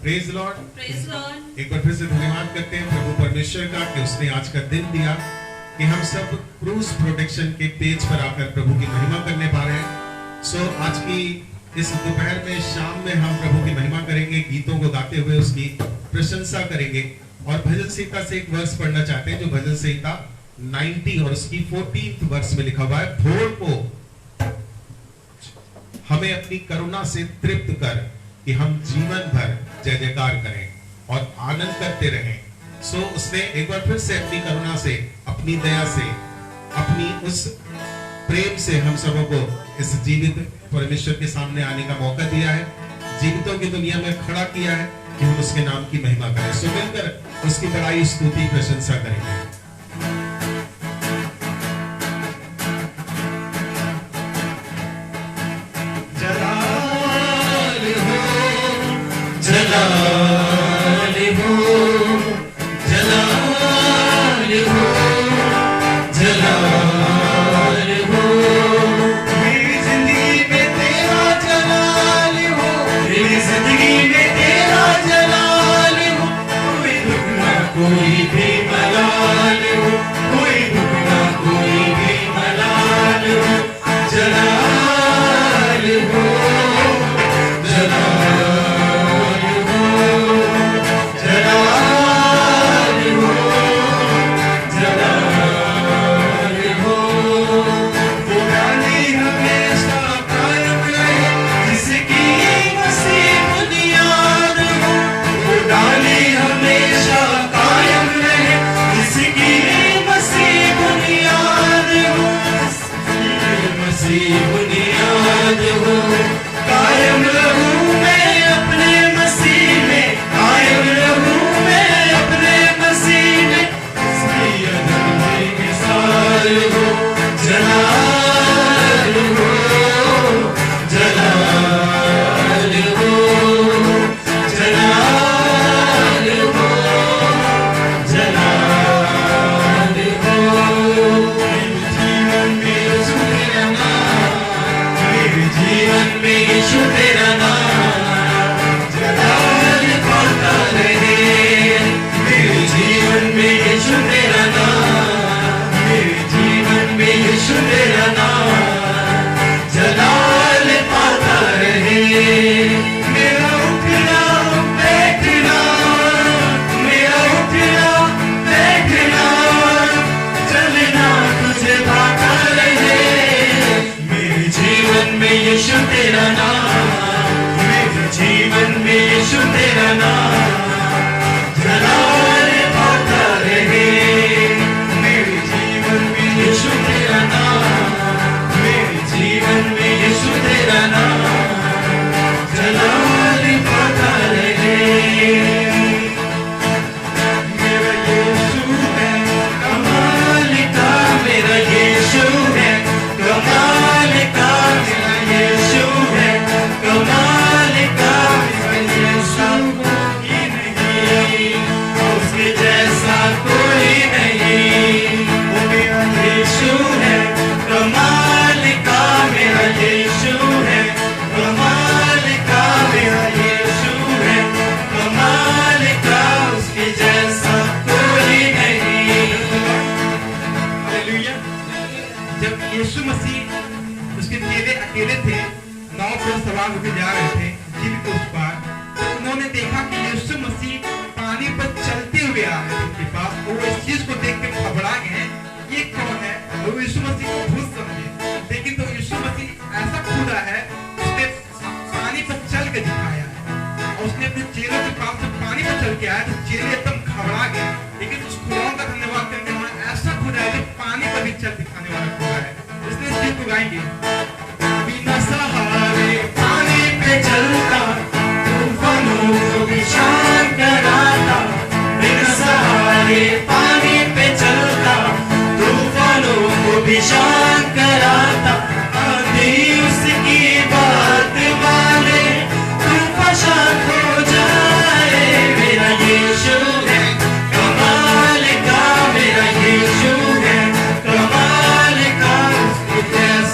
Praise Lord. Praise Lord. एक बार फिर से धन्यवाद करते हैं प्रभु परमेश्वर का कि उसने आज का दिन दिया कि हम सब क्रूज प्रोटेक्शन के पेज पर आकर प्रभु की महिमा करने पा रहे हैं। सो आज की इस दोपहर में शाम में हम प्रभु की महिमा करेंगे, गीतों को गाते हुए उसकी प्रशंसा करेंगे और भजन संहिता से एक वर्ष पढ़ना चाहते हैं जो भजन संहिता 90 और उसकी 14th वर्ष में लिखा हुआ है, भोर को हमें अपनी करुणा से तृप्त कर कि हम जीवन भर जय जयकार करें और आनंद करते रहें। सो उसने एक बार फिर से अपनी करुणा से, अपनी दया से, अपनी उस प्रेम से हम सबों को इस जीवित परमेश्वर के सामने आने का मौका दिया है, जीवितों की दुनिया में खड़ा किया है कि हम उसके नाम की महिमा करें। सो मिलकर उसकी बड़ाई, स्तुति, प्रशंसा करेंगे।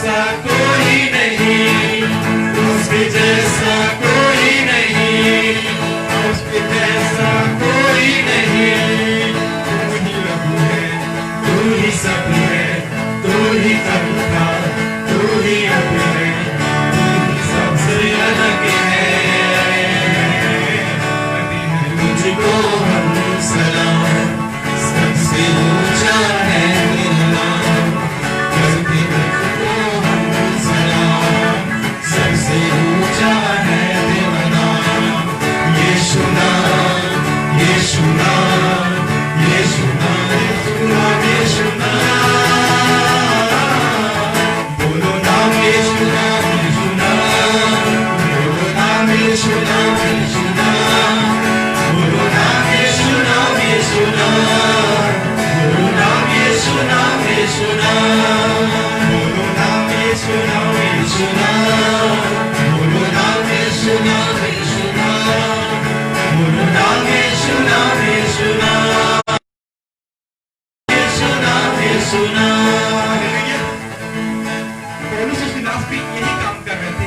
Saco यीशु नाम, यीशु नाम, यीशु नाम, यीशु नाम। बोलो नाम यीशु नाम, यीशु नाम। बोलो नाम यीशु नाम, यीशु नाम। बोलो नाम यीशु नाम, यीशु नाम। बोलो नाम यीशु नाम, यीशु नाम। बोलो नाम यीशु नाम, यीशु नाम। बोलो नाम यीशु नाम, यीशु नाम। बोलो नाम यीशु नाम, यीशु नाम। यीशु नाम, यीशु नाम। पौलुस और सीलास भी यही काम कर रहे थे,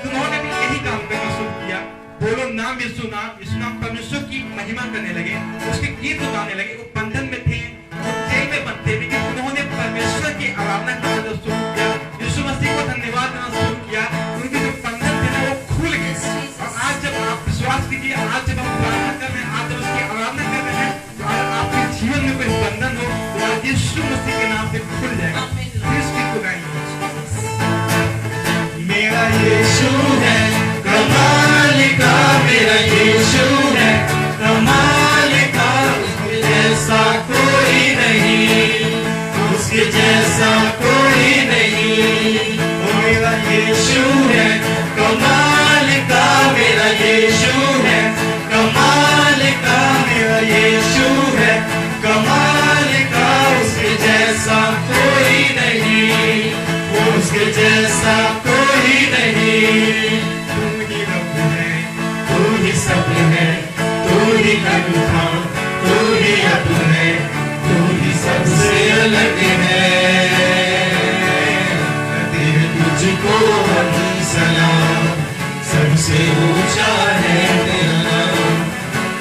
उन्होंने भी यही काम करना शुरू किया। बोलो नाम यीशु नाम, यीशु नाम। परमेश्वर की महिमा करने लगे, उसके गीत गाने लगे। वो बंधन में थे, वो जेल में बंद थे, लेकिन उन्होंने परमेश्वर की आराधना करना शुरू किया। यीशु मसीह को धन्यवाद देना शुरू किया। उनके जो बंधन थे ना वो खुल गए। और आज जब आप विश्वास कीजिए, आज जब हम प्रार्थना कर रहे हैं, आज जब उसकी आराधना कर रहे हैं, तो अगर आपके जीवन में कोई बंधन हो तो आज यीशु मसीह के नाम से खुल जाएगा। इस गीत को गाएंगे। मेरा यीशु है कमाल का, मेरा यीशु है कमाल का। उसके जैसा कोई नहीं, उसके जैसा कोई नहीं। वो मेरा यीशु है कमाल का, मेरा यीशु है कमाल का। मेरा यीशु है कमाल का। उसके जैसा कोई नहीं, वो उसके जैसा कोई नहीं। तू ही रब है, तू ही सब है, तू ही कल था, तू ही अब है, तू ही सबसे अलग है। कहते हैं तुझको हम सलाम, सबसे ऊंचा है तेरा नाम।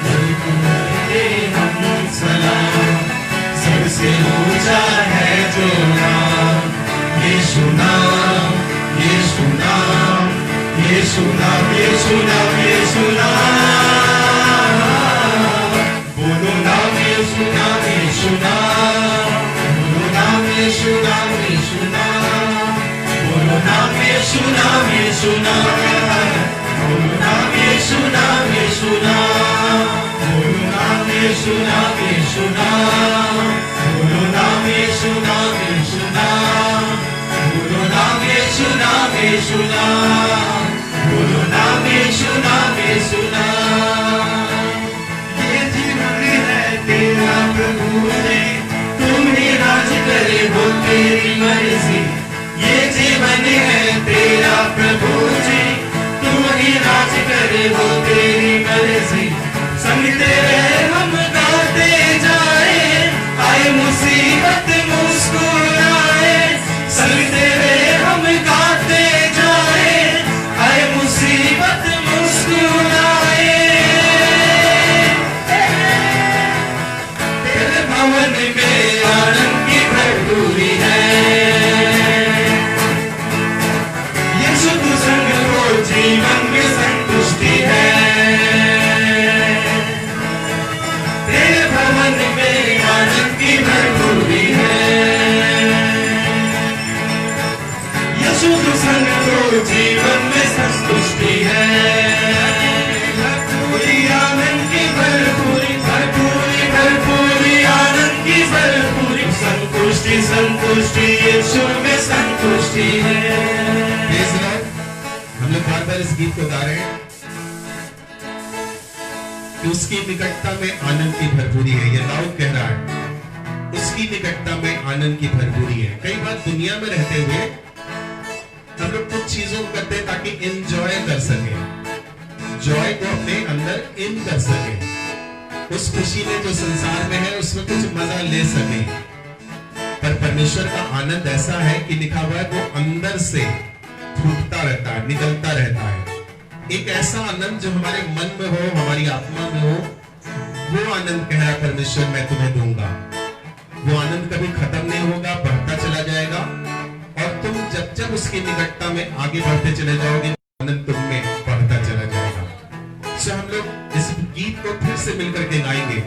तुझको हम सलाम, सबसे ऊंचा है जो नाम। यीशु नाम, यीशु नाम, यीशु नाम, यीशु नाम, यीशु नाम। बोलो नाम यीशु नाम, यीशु नाम। बोलो नाम यीशु नाम, यीशु नाम। बोलो नाम यीशु नाम, यीशु नाम। बोलो नाम यीशु नाम, यीशु नाम। बोलो नाम यीशु नाम, यीशु नाम। बोलो नाम यीशु नाम, यीशु नाम। बोलो नाम यीशु नाम, यीशु नाम। बोलो नाम यीशु नाम, यीशु नाम। ये जीवन है तेरा प्रभु ने, तुम ही राज करे हो तेरी मर्जी। ये जीवन है तेरा प्रभु जी, तुम ही राज करे हो तेरी मर्जी। संग तेरे हम गाते जाए, आए मुसीबत मुस्कुराए। संग तेरे हम गाते जाए, आए मुसीबत मुस्कुराए। तेरे भवन में आनंद की भरपूरी है। यीशु तू संग हो, जीवन में संतुष्टि है। तेरे भवन में आनंद की भरपूरी है। यीशु तू संग हो, जीवन में संतुष्टि है। भरपूरी आनंद की भरपूरी, भरपूरी भरपूरी आनंद की भरपूरी। संतुष्टि संतुष्टि, यीशु में संतुष्टि है। Praise the Lord। हम लोग बार बार इस गीत को गा रहे हैं कि उसकी निकटता में आनंद की भरपूरी है। ये दाऊद कह रहा है, उसकी निकटता में आनंद की भरपूरी है। कई बार दुनिया में रहते हुए हम लोग कुछ चीजों को करते हैं ताकि एंजॉय कर सके, जॉय को अपने अंदर इन कर सके, उस खुशी में जो संसार में है उसमें कुछ मजा ले सके। पर परमेश्वर का आनंद ऐसा है कि लिखा हुआ है वो अंदर से फूटता रहता है, निकलता रहता है। एक ऐसा आनंद जो हमारे मन में हो, हमारी आत्मा में हो, वो आनंद कह रहा है परमेश्वर मैं तुम्हें दूंगा। वो आनंद कभी खत्म नहीं होगा, बढ़ता चला जाएगा। और तुम जब जब उसकी निकटता में आगे बढ़ते चले जाओगे, आनंद तुम में बढ़ता चला जाएगा। सो हम लोग इस गीत को फिर से मिलकर के गाएंगे।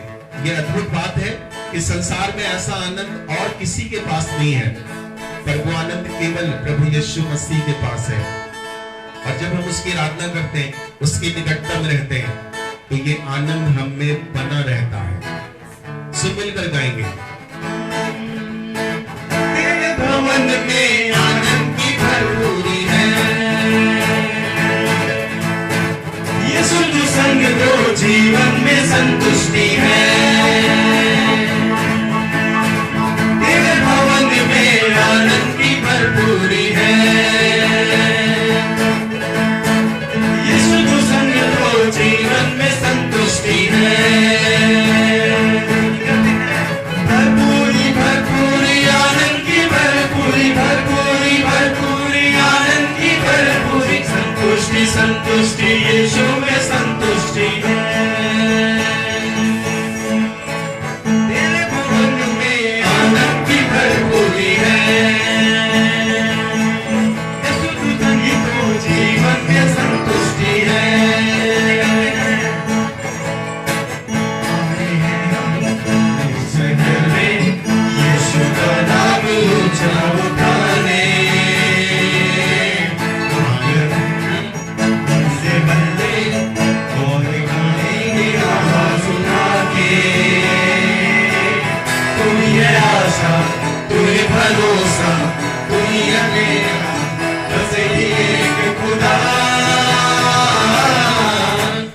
ये अद्भुत बात है कि संसार में ऐसा आनंद और किसी के पास नहीं है, पर वो आनंद केवल प्रभु यीशु मसीह के पास है। और जब हम उसकी आराधना करते हैं, उसकी निकटता में रहते हैं, तो ये आनंद हम में बना रहता है। सो मिलकर गाएंगे। तेरे भवन में आनंद की भरपूरी है, यीशु जो संग दो जीवन में संतुष्टि है। तेरे भवन में आनंद की भरपूरी है, यीशु जो संग दो जीवन में संतुष्टि है। भरपूरी भरपूरी आनंद की भरपूरी, भरपूरी भरपूरी आनंद की भरपूरी, संतुष्टि संतुष्टि यीशु में संतुष्टि है। तेरे भवन में आनंद की भरपूरी है, यीशु तू संगी तो जीवन में संतुष्टि है। आए हैं हम इस घर में यीशु का नाम ऊंचा उठाने, से बंदे और गाएंगे आवाज उठा के। तू ही आशा, तू ही भरोसा, तू ही मेरा बस एक खुदा।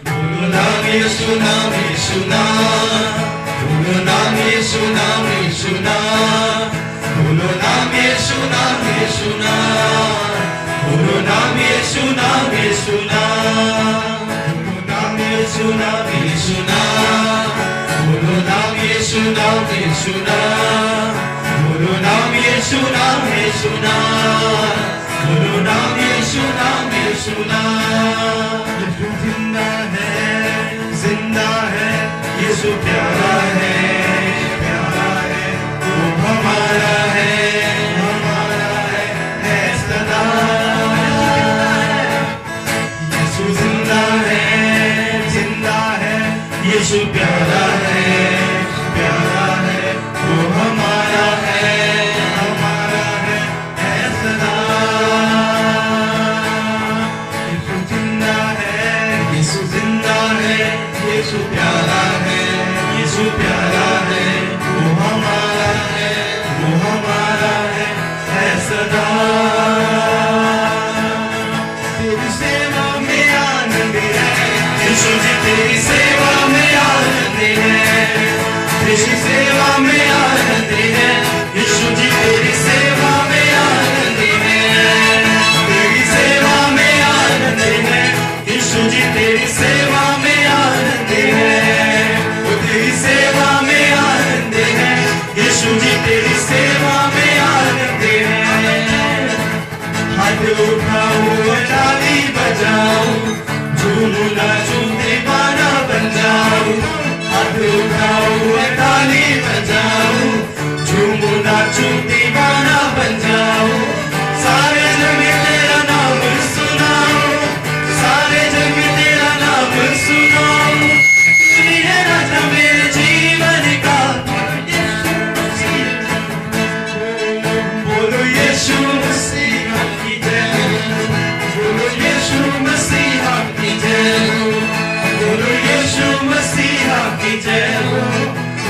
बोलो नाम यीशु, नाम यीशु, नाम बोलो नाम यीशु, नाम यीशु, नाम बोलो नाम यीशु, नाम यीशु, नाम बोलो नाम यीशु, नाम यीशु, नाम बोलो नाम यीशु, नाम यीशु, नाम बोलो नाम यीशु, नाम यीशु, नाम बोलो नाम यीशु, नाम यीशु, नाम बोलो नाम यीशु, नाम यीशु, नाम। यीशु जिंदा है, यीशु प्यारा है, प्यारा है, वो हमारा है सदा। यीशु जिंदा है, यीशु प्यारा है, वो हमारा है सदा। यीशु जिंदा है, यीशु प्यारा है, वो हमारा है सदा। तेरी सेवा में आनंद है, यीशु जी तेरी सेवा में आनंद है, तेरी सेवा में आनंद है, यीशु जी तेरी सेवा में आनंद है, तेरी सेवा में आनंद है, यीशु जी तेरी सेवा में आनंद है, वो तेरी सेवा में आनंद है, यीशु जी तेरी सेवा में आनंद है। हाथ उठाओ ताली बजाओ, झूमू नाचू दीवाना बन जाओ। हाथ उठाओ ताली बजाओ, झूमू नाचू दीवाना बन जाओ। सारे जग में तेरा नाम सुनाओ, सारे जग में तेरा नाम सुनाओ। तू ही है राजा मेरे जीवन का, बोलो यीशु मसीहा की जय, बोलो यीशु मसीहा की जय, बोलो यीशु मसीहा की जय,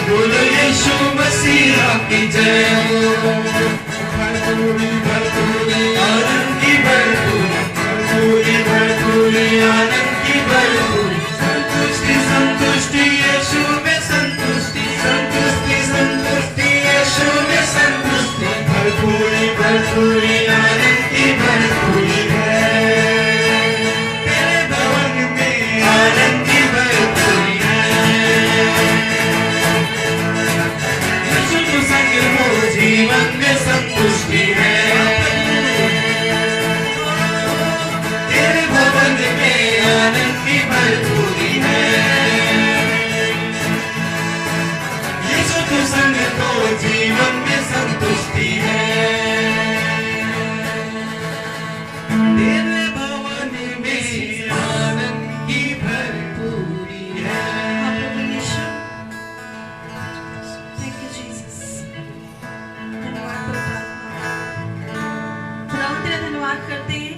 बोलो यीशु मसीहा की जय। भरपूरी भरपूरी आनंद की भरपूरी, भरपूरी भरपूरी आनंद की भरपूरी, संतुष्टि संतुष्टि यीशु में संतुष्टि, संतुष्टि संतुष्टि यीशु में संतुष्टि, भरपूरी भरपूरी आनंद की भरपूरी है। तेरे भवन में आनंद की भरपूरी है, यीशु जो संग हो जीवन में संतुष्टि है। तेरे भवन में आनंद की भरपूरी है, यीशु जो संग हो जीवन में संतुष्टि है। तेरे भवन में आनंद की भरपूरी है। Thank you, Jesus. धन्यवाद प्रभु। खुदा हम तेरा धन्यवाद करते हैं।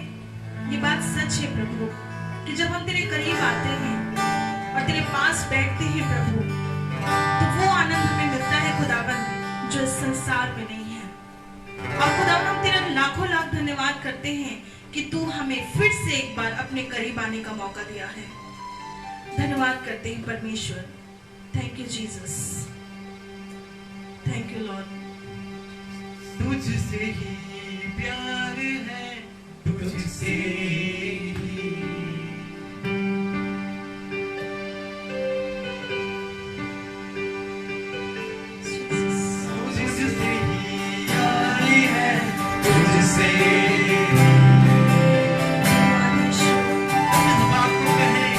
ये बात सच है प्रभु कि जब हम तेरे करीब आते हैं और तेरे पास बैठते हैं प्रभु, तो वो आनंद हमें मिलता है खुदावन जो इस संसार में नहीं है। और खुदावन हम तेरा लाखों लाख धन्यवाद करते हैं कि तू हमें फिर से एक बार अपने करीब आने का मौका दिया है। धन्यवाद करते हैं परमेश्वर। Thank you Jesus, thank you Lord. तुझसे ही प्यार है, तुझसे ही तुझसे ही यारी है, तुझसे इस बात को कहें,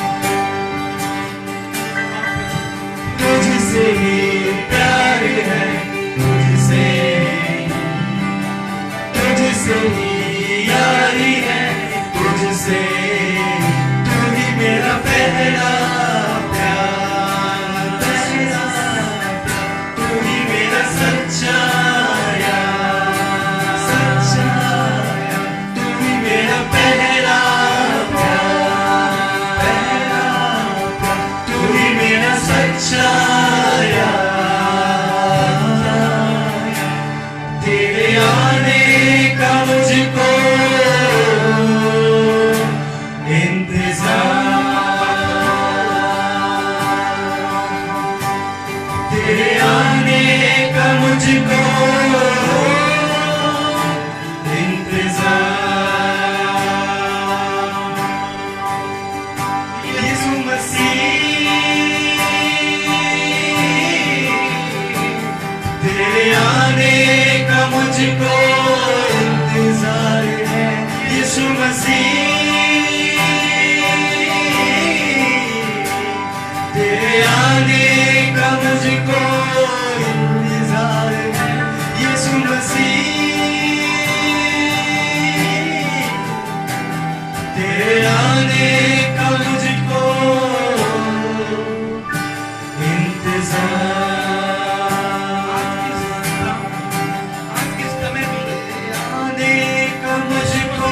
तुझसे ही प्यार है, तुझसे ही यारी है, तुझसे तू ही मेरा पहला प्यार, तू ही मेरा सच्चा यार, तू ही मेरा पहला प्यार, तू ही मेरा सच्चा यार। तेरे आने का मुझको तेरे आने का मुझको इंतजार। यीशु मसीह तेरे आने का मुझको इंतजार है। यीशु मसीह तेरे आने का मुझको इंतजार है। यीशु मसीह तेरे आने का मुझको इंतजार। आज किस समय भी आने का मुझको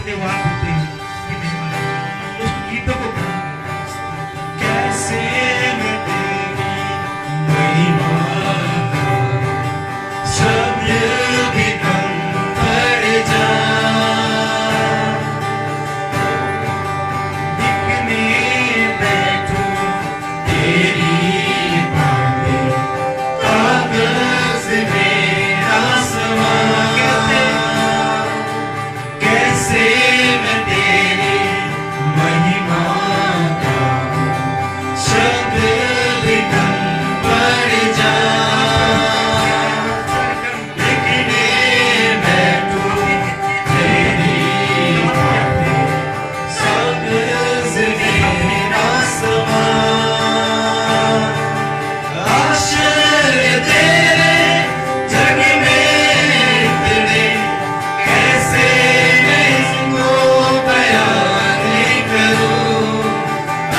धन्यवाद देते हैं, उसकी महिमा करते हैं, उस गीतों को कैसे मैं तेरी महिमा करूं, शब्द भी कम पड़ जाए, लिखने बैठूं तेरी बातें, कागज मेरा सवाल, कैसे मैं तेरी महिमा गाऊं, शब्द भी कम पड़ जाए, लिखने बैठूं तेरी बातें, कागज मेरा सवाल, आश्चर्य तेरे जग में इतने, कैसे मैं इसको बयान करूं,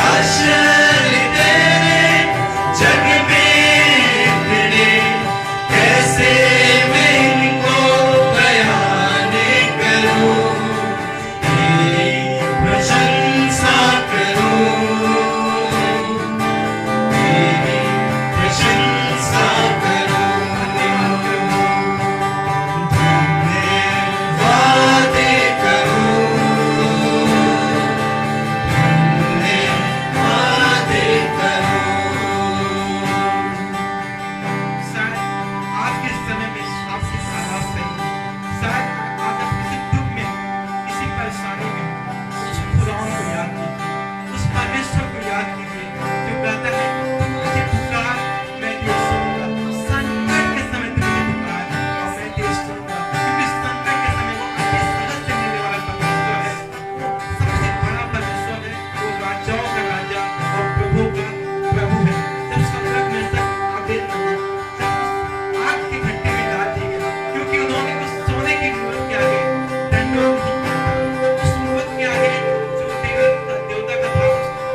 आश्चर्य तेरे जग में इतने, कैसे मैं इनको बयान करूं, तेरी प्रशंसा करूं, तेरी प्रशंसा करूं, धन्यवाद करूं, धन्यवाद करूं। शायद आज के समय में आपके हालात सही, शायद आज आप किसी दुख में, किसी परेशानी में, उस खुदावन को याद कीजिए, उस परमेश्वर को याद कीजिए जो कहता है मुझे पुकार मैं तेरे सुनूंगा, संकट के समय तू मुझे पुकार और मैं तेरे सुनूंगा, क्योंकि संकट के समय वो आपके सहज से मिलने वाला परमेश्वर है, वो सबसे बड़ा परमेश्वर है, वो राजाओं का राजा और प्रभु का प्रभु है। जब समुद्र में तक आबेदनगो आग के भट्टे में डाल दिए गए, क्योंकि उन्होंने उस सोने की मूर्त के आगे दंडोत नहीं किया था, उस मूर्त के आगे जो देवता का था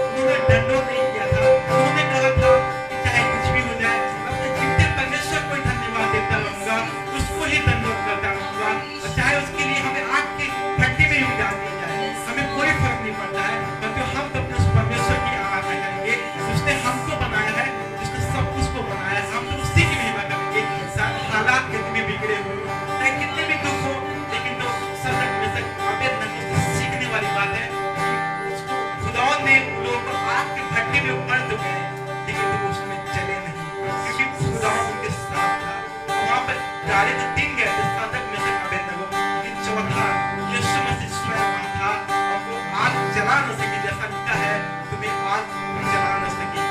उन्होंने दंडोत नहीं किया था, उन्होंने कहा था कि चाहे कुछ भी हो जाए अपने जीवते परमेश्वर को ही धन्यवाद देता रहूंगा, उसको ही दंडोत करता रहूंगा, और चाहे उसके लिए हमें आग के भट्टे में भी डाल दिया जाए, हमें कोई फर्क नहीं पड़ता है, क्योंकि हम तो अपने उस परमेश्वर की आराधना करेंगे, उसने हमको बनाया है, उसने सब कुछ को बनाया है, हम तो उसी की महिमा करेंगे। साथ हालात कितने भी बिगड़े हुए हो, चाहे कितने भी दुख हो, लेकिन तो सदक में तक आबेदनगो से सीखने वाली बात है कि उसको खुदावन ने लोगों को आग के भट्टे में उड़ तो गए, लेकिन वो उसमें चले नहीं, क्योंकि खुदावन उनके साथ था। और वहाँ पर 40 दिन गए थे सदक में तक आबेदनगो, लेकिन चौथा यीशु मसीह स्वयं वहाँ था और वो आग जला न सकी, जैसा लिखा है तुम्हें आग जला न सकी।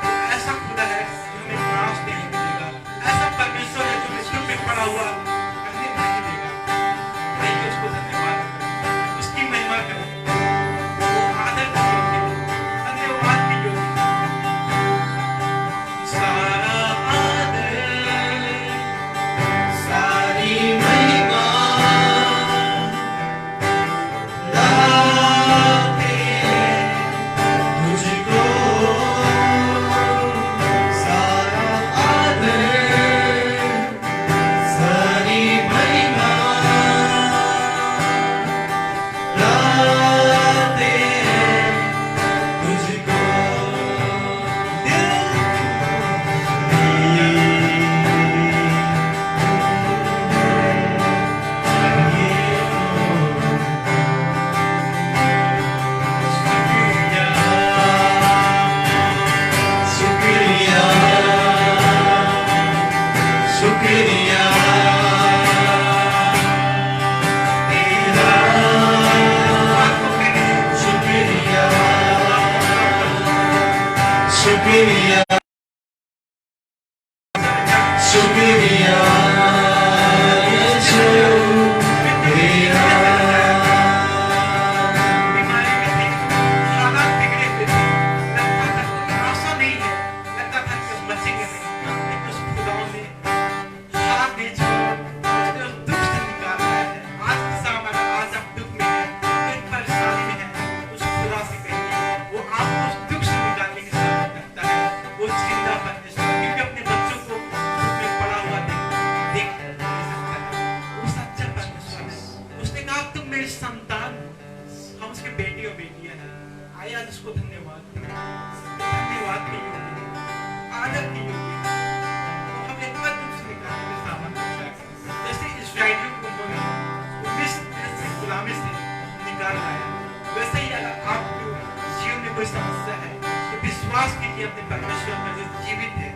वो ऐसा खुदा है जो हमें नाश नहीं देगा, ऐसा परमेश्वर है जो मृत्यु में पड़ा हुआ कहने नहीं देगा। आइए उसको धन्यवाद करें, उसकी महिमा करें, वो आदर के योग्य है, धन्यवाद के योग्य है। सारा आदर, सारी महिमा लाते तुझको, सारा आदर, सारी महिमा लाते तुझको, शुक्रिया, शुक्रिया तेरा, शुक्रिया, शुक्रिया, शुक्रिया यीशु तेरा। बीमारी में थे, हालात बिगड़े हुए थे, लगता था कोई आशा नहीं है, लगता था कि हम बचेंगे नहीं, लेकिन उस खुदावन ने हाथ नहीं छोड़ा, उसने उस दुख से निकाला है। आज किसा हमारा आज आप दुख में है, कोई परेशानी में है, उस खुदा से कहिए, वो आपको उस दुख से निकालने की सामर्थ रखता है। वो जिंदा परमेश्वर, क्योंकि अपने बच्चों को दुख में पड़ा हुआ देख नहीं सकता है, वो सच्चा परमेश्वर है। उसने कहा तुम मेरी संतान बेटे और बेटियां हैं, आइए आज उसको धन्यवाद के योग्य, आदर के योग्य हम एक बार दूसरे निकालने में सामर्थ्य रखते हैं। जैसे इस्राएलियों को उन्होंने मिस्र से गुलामी से निकाल लाया, वैसे ही अगर आपको जीवन में कोई समस्या है तो विश्वास कीजिए अपने परमेश्वर में जो जीवित है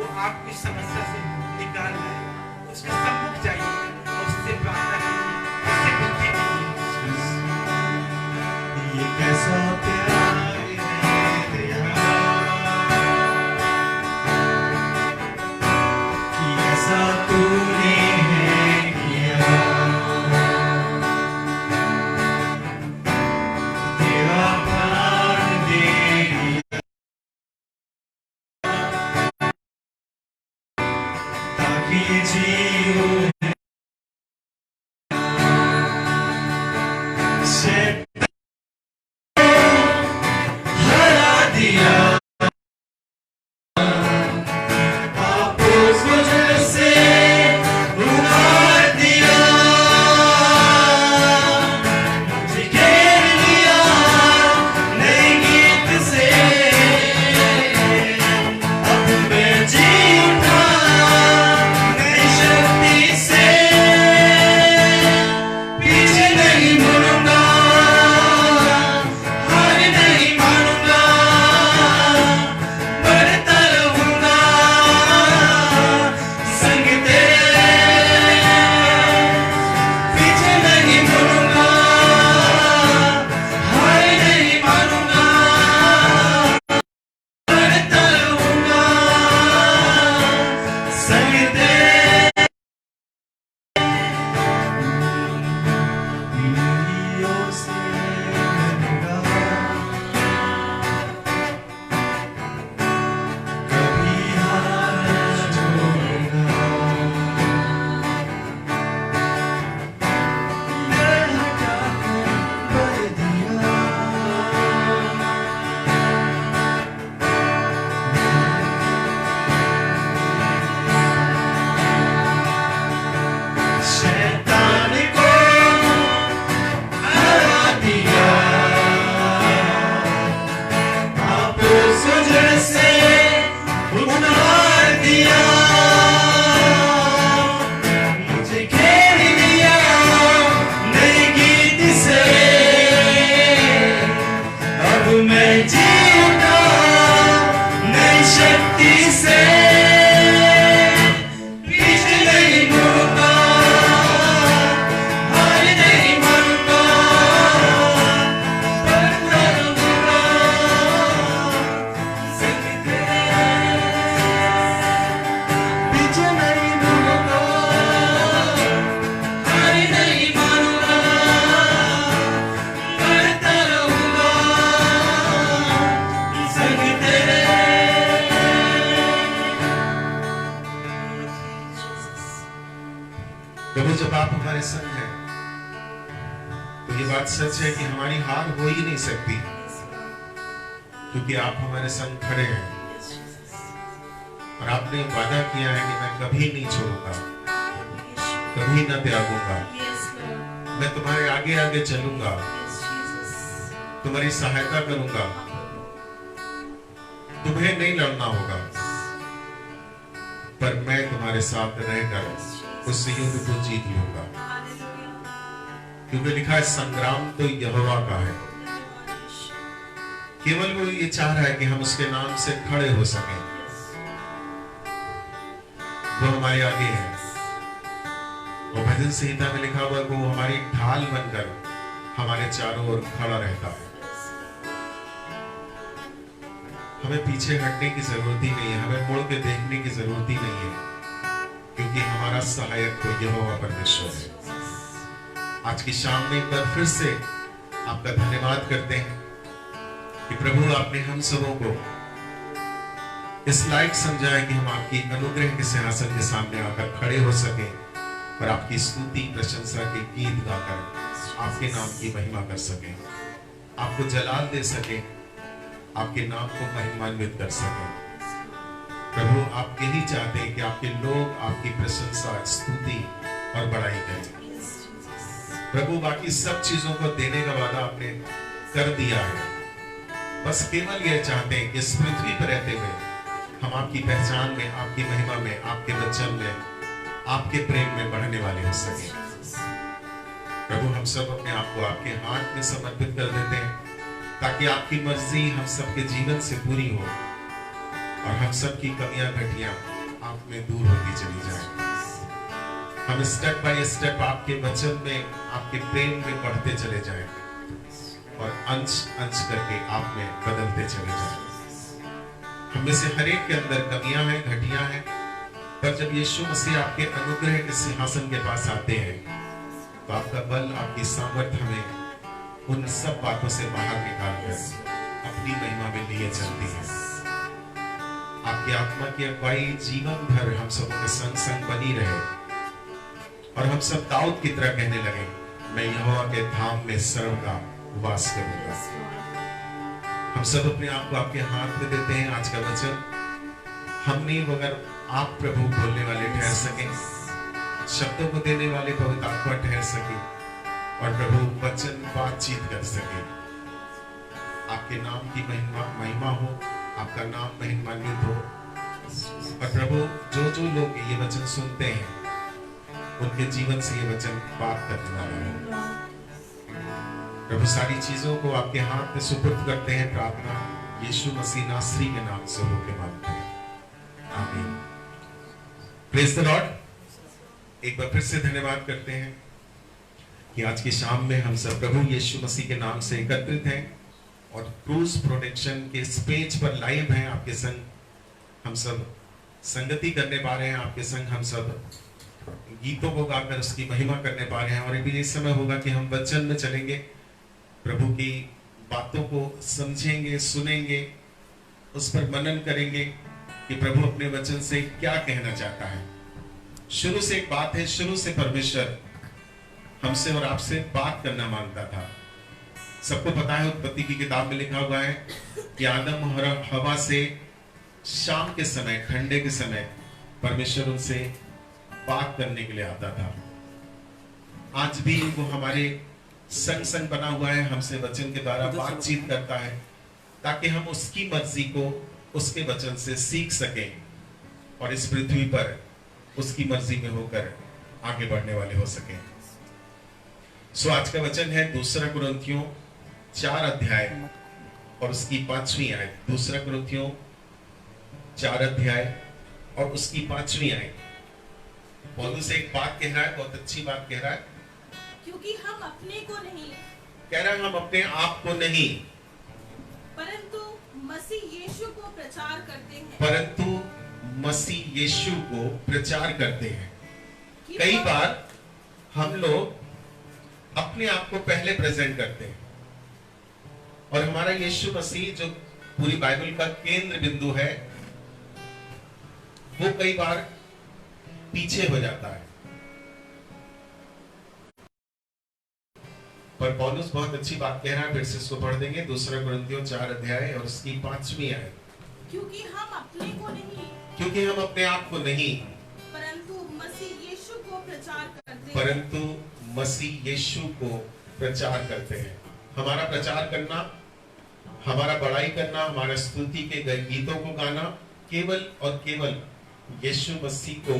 वो आपको इस समस्या से निकाल लाएगा। उसके सम्मुख जाइए और उससे प्रार्थना कीजिए, उससे विनती कीजिए। ये कैसा प्यार है तेरा, कि ऐसा तूने है किया, तेरा प्राण दे दिया ताकि जियो प्रभु जब आप हमारे संग हैं तो ये बात सच है कि हमारी हार हो ही नहीं सकती, क्योंकि आप हमारे संग खड़े हैं और आपने वादा किया है कि मैं कभी नहीं छोड़ूंगा, कभी न त्यागूंगा, मैं तुम्हारे आगे आगे चलूंगा, तुम्हारी सहायता करूंगा, तुम्हें नहीं लड़ना होगा पर मैं तुम्हारे साथ रहकर उस युद्ध को जीत लूंगा, क्योंकि लिखा है संग्राम तो यहोवा का है। केवल वो ये चाह रहा है कि हम उसके नाम से खड़े हो सकें, वो हमारे आगे है। और भजन संहिता में लिखा हुआ वो हमारी ढाल बनकर हमारे चारों ओर खड़ा रहता है। हमें पीछे हटने की जरूरत ही नहीं है, हमें मुड़ के देखने की जरूरत ही नहीं है, क्योंकि हमारा सहायक तो यहोवा परमेश्वर है। आज की शाम में एक बार फिर से आपका धन्यवाद करते हैं कि प्रभु आपने हम सबों को इस लायक समझाया कि हम आपकी अनुग्रह के सिंहासन के सामने आकर खड़े हो सके और आपकी स्तुति प्रशंसा के गीत गाकर आपके नाम की महिमा कर सके, आपको जलाल दे सके, आपके नाम को महिमान्वित कर सके। प्रभु आप यही चाहते हैं कि आपके लोग आपकी प्रशंसा स्तुति और बड़ाई करें। प्रभु बाकी सब चीजों को देने का वादा आपने कर दिया है। बस केवल यह चाहते हैं कि इस पृथ्वी पर रहते हुए हम आपकी पहचान में, आपकी महिमा में, आपके वचन में, आपके प्रेम में बढ़ने वाले हो सके। प्रभु हम सब अपने आप को आपके हाथ में समर्पित कर देते हैं ताकि आपकी मर्जी हम सबके जीवन से पूरी हो और हम सब की कमियां घटियां आप में दूर होती चली जाए। हम स्टेप बाय स्टेप आपके वचन में, आपके प्रेम में बढ़ते चले जाएं और अंश अंश करके आप में बदलते चले जाएं। हम में से हर एक के अंदर कमियां हैं, घटियां हैं, पर जब यीशु मसीह आपके अनुग्रह के सिंहासन के पास आते हैं तो आपका बल, आपकी सामर्थ्य हमें उन सब बातों से बाहर निकालकर अपनी महिमा में लिए चलती है। आपकी आत्मा की अगुवाई जीवन भर हम सबों के संग संग बनी रहे और हम सब दाऊद की तरह कहने लगे, मैं यहोवा के धाम में सर्वदा वास करूंगा। हम सब अपने आप को आपके हाथ में देते हैं। आज का वचन हम नहीं मगर आप प्रभु बोलने वाले ठहर सके, शब्दों को देने वाले पवित्र आत्मा ठहर सके और प्रभु वचन बातचीत कर सके। आपके नाम की महिमा हो, आपका नाम महिमान्वित हो और प्रभु जो जो लोग ये वचन सुनते हैं उनके जीवन से ये वचन बात करने वाला है। प्रभु सारी चीजों को आपके हाथ में सुपुर्द करते हैं। प्रार्थना यीशु मसीह नासरी के नाम से होके मांगते हैं, आमीन। Praise the Lord. एक बार फिर से धन्यवाद करते हैं कि आज की शाम में हम सब प्रभु यीशु मसीह के नाम से एकत्रित हैं और क्रूज प्रोटेक्शन के इस पेज पर लाइव हैं। आपके संग हम सब संगति करने पा रहे हैं, आपके संग हम सब गीतों को गाकर उसकी महिमा करने पा रहे हैं और अभी इस समय होगा कि हम वचन में चलेंगे, प्रभु की बातों को समझेंगे, सुनेंगे, उस पर मनन करेंगे कि प्रभु अपने वचन से क्या कहना चाहता है। शुरू से एक बात है, शुरू से परमेश्वर हमसे और आपसे बात करना मांगता था। सबको पता है, उत्पत्ति की किताब में लिखा हुआ है कि आदम और हवा से शाम के समय, ठंडे के समय परमेश्वर उनसे बात करने के लिए आता था। आज भी वो हमारे संग संग बना हुआ है, हमसे वचन के द्वारा बातचीत करता है ताकि हम उसकी मर्जी को उसके वचन से सीख सकें और इस पृथ्वी पर उसकी मर्जी में होकर आगे बढ़ने वाले हो सकें। सो आज का वचन है 2 कुरिन्थियों 4 अध्याय और उसकी 5वीं आयत। 2 कुरिन्थियों 4 अध्याय और उसकी 5वीं आयत। पौलुस एक बात कह रहा है, बहुत अच्छी बात कह रहा है, क्योंकि हम अपने को नहीं, कह रहा है हम अपने आप को नहीं, परंतु मसीह यीशु को प्रचार करते हैं, परंतु मसीह यीशु को प्रचार करते हैं। कई बार हम लोग अपने आप को पहले प्रेजेंट करते हैं और हमारा यीशु मसीह जो पूरी बाइबल का केंद्र बिंदु है वो कई बार पीछे हो जाता है। पर पौलुस बहुत अच्छी बात कह रहा है, फिर से इसको पढ़ देंगे। 2 कुरिन्थियों 4 अध्याय और उसकी 5वीं आयत। क्योंकि हम अपने को नहीं, क्योंकि हम अपने आप को नहीं, परंतु मसीह यीशु को प्रचार करते हैं, परंतु मसीह यीशु को प्रचार करते हैं। हमारा प्रचार करना, हमारा बड़ाई करना, हमारा स्तुति के गीतों को गाना केवल और केवल यीशु मसीह को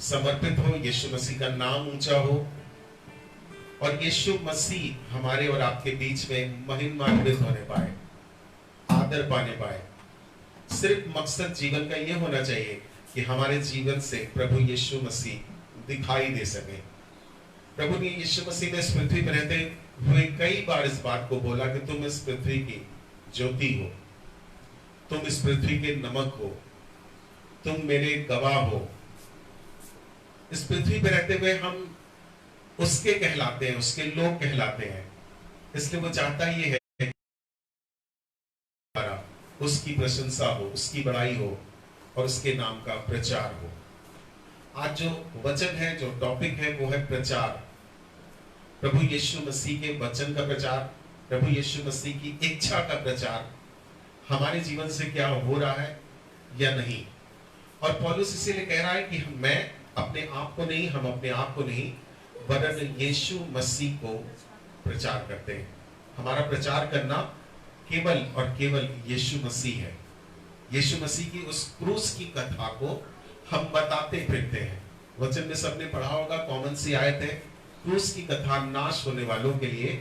समर्पित हो, यीशु मसीह का नाम ऊंचा हो और यीशु मसीह हमारे और आपके बीच में महिमान्वित होने पाए, आदर पाने पाए। सिर्फ मकसद जीवन का यह होना चाहिए कि हमारे जीवन से प्रभु यीशु मसीह दिखाई दे सके। प्रभु ने यीशु मसीह ने इस पृथ्वी पर रहते हुए कई बार इस बात को बोला कि तुम इस पृथ्वी की ज्योति हो, तुम इस पृथ्वी के नमक हो, तुम मेरे गवाह हो। इस पृथ्वी पर रहते हुए हम उसके कहलाते हैं, उसके लोग कहलाते हैं। इसलिए वो चाहता ही है उसकी प्रशंसा हो, उसकी बड़ाई हो और उसके नाम का प्रचार हो। आज जो वचन है, जो टॉपिक है वो है प्रचार। प्रभु यीशु मसीह के वचन का प्रचार, प्रभु यीशु मसीह की इच्छा का प्रचार हमारे जीवन से क्या हो रहा है या नहीं। और पौलुस इसीलिए कह रहा है कि मैं अपने आप को नहीं, हम अपने आप को नहीं, वरन यीशु मसीह को प्रचार करते हैं। हमारा प्रचार करना केवल और केवल यीशु मसीह है। यीशु मसीह की उस क्रूस की कथा को हम बताते फिरते हैं। वचन में सबने पढ़ा होगा, कॉमन सी आयत है, क्रूस की कथा नाश होने वालों के लिए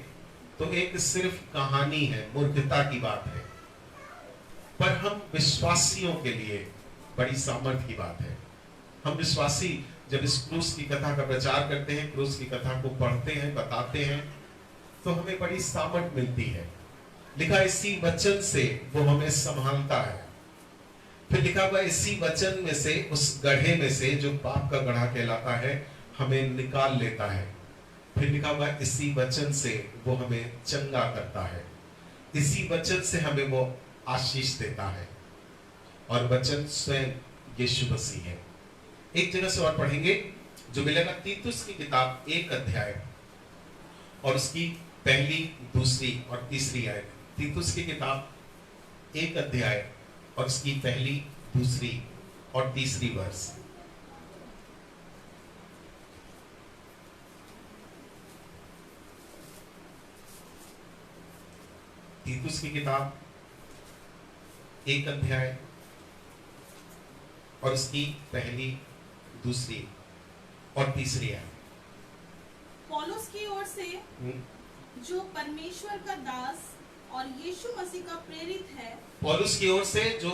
तो एक सिर्फ कहानी है, मूर्खता की बात है, पर हम विश्वासियों के लिए बड़ी सामर्थ की बात है। हम विश्वासी जब इस क्रूस की कथा का प्रचार करते हैं, क्रूस की कथा को पढ़ते हैं, बताते हैं, तो हमें बड़ी सामर्थ मिलती है। लिखा इसी वचन से वो हमें संभालता है। फिर लिखा हुआ इसी वचन में से, उस गड्ढे में से जो पाप का गड्ढा कहलाता है, हमें निकाल लेता है। फिर लिखा हुआ इसी वचन से वो हमें चंगा करता है, इसी वचन से हमें वो आशीष देता है, और वचन स्वयं यीशु मसीह है। एक जगह से और पढ़ेंगे जो मिलेगा तीतुस की किताब 1 अध्याय और उसकी पहली, दूसरी और तीसरी आयत। तीतुस की किताब 1 अध्याय और उसकी पहली, दूसरी और तीसरी वर्ष। तीतुस की किताब 1 अध्याय और उसकी पहली, दूसरी और तीसरी है। पौलुस की ओर से जो परमेश्वर का दास और यीशु मसीह का प्रेरित है, पौलुस की ओर से जो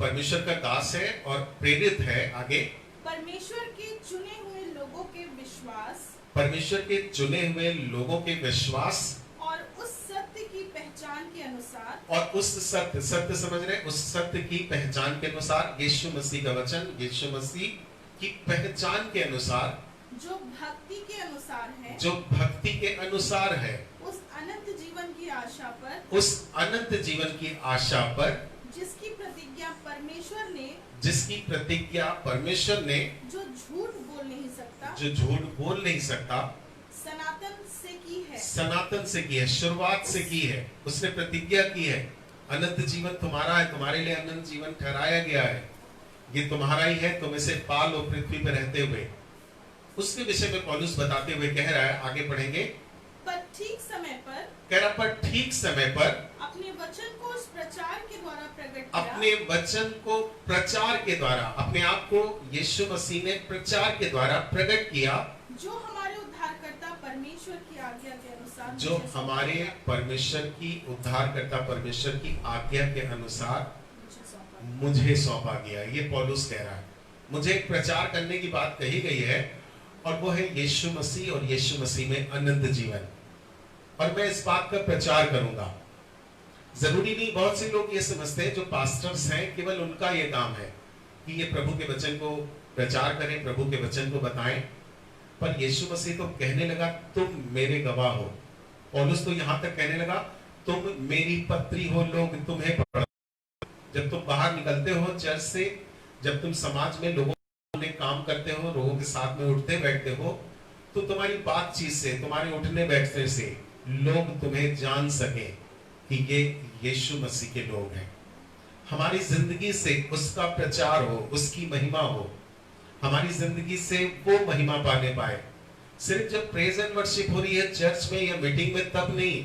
परमेश्वर का दास है और प्रेरित है, आगे परमेश्वर के चुने हुए लोगों के विश्वास, परमेश्वर के चुने हुए लोगों के विश्वास और उस सत्य की पहचान के अनुसार, और उस सत्य, सत्य समझ रहे, उस सत्य की पहचान के अनुसार, यीशु मसीह का वचन, यीशु मसीह की पहचान के अनुसार, जो भक्ति के अनुसार है, जो भक्ति के अनुसार है, उस अनंत जीवन की आशा पर, उस अनंत जीवन की आशा पर, जिसकी प्रतिज्ञा परमेश्वर ने, जिसकी प्रतिज्ञा परमेश्वर ने, जो झूठ बोल नहीं सकता, जो झूठ बोल नहीं सकता, सनातन से की है, सनातन से की है, शुरुआत से की है। उसने प्रतिज्ञा की है, अनंत जीवन तुम्हारा है, तुम्हारे लिए अनंत जीवन ठहराया गया है, ये तुम्हारा ही है, तुम इसे पालो पृथ्वी पर रहते हुए। उसके विषय में पौलुस बताते हुए कह रहा है, आगे पढ़ेंगे, पर ठीक समय पर, कह रहा पर ठीक समय पर अपने वचन को उस प्रचार के द्वारा प्रकट किया, अपने वचन को प्रचार के द्वारा, अपने आप को यीशु मसीह ने प्रचार के द्वारा प्रकट किया, जो हमारे उद्धारकर्ता परमेश्वर की आज्ञा के अनुसार, जो हमारे परमेश्वर की उद्धारकर्ता परमेश्वर की आज्ञा के अनुसार मुझे सौंपा गया। ये पौलुस कह रहा है, मुझे एक प्रचार करने की बात कही गई है, और वो है यीशु मसीह और यीशु मसीह में अनंत जीवन, और मैं इस बात का प्रचार करूंगा। जरूरी नहीं, बहुत से लोग ये समझते हैं जो पास्टर्स हैं, केवल उनका ये काम है कि ये प्रभु के वचन को प्रचार करें, प्रभु के वचन को बताएं, पर यीशु मसीह तो कहने लगा तुम मेरे गवाह हो। पौलुस तो यहां तक कहने लगा तुम मेरी पत्री हो, लोग तुम्हें पढ़। जब तुम बाहर निकलते हो चर्च से, जब तुम समाज में लोगों में काम करते हो, लोगों के साथ में उठते बैठते हो, तो तुम्हारी बातचीत से, तुम्हारे उठने बैठने से लोग तुम्हें जान सके कि ये यीशु मसीह के लोग हैं। हमारी जिंदगी से उसका प्रचार हो, उसकी महिमा हो, हमारी जिंदगी से वो महिमा पाने पाए। सिर्फ जब प्रेज एंड वर्शिप हो रही है चर्च में या मीटिंग में तब नहीं,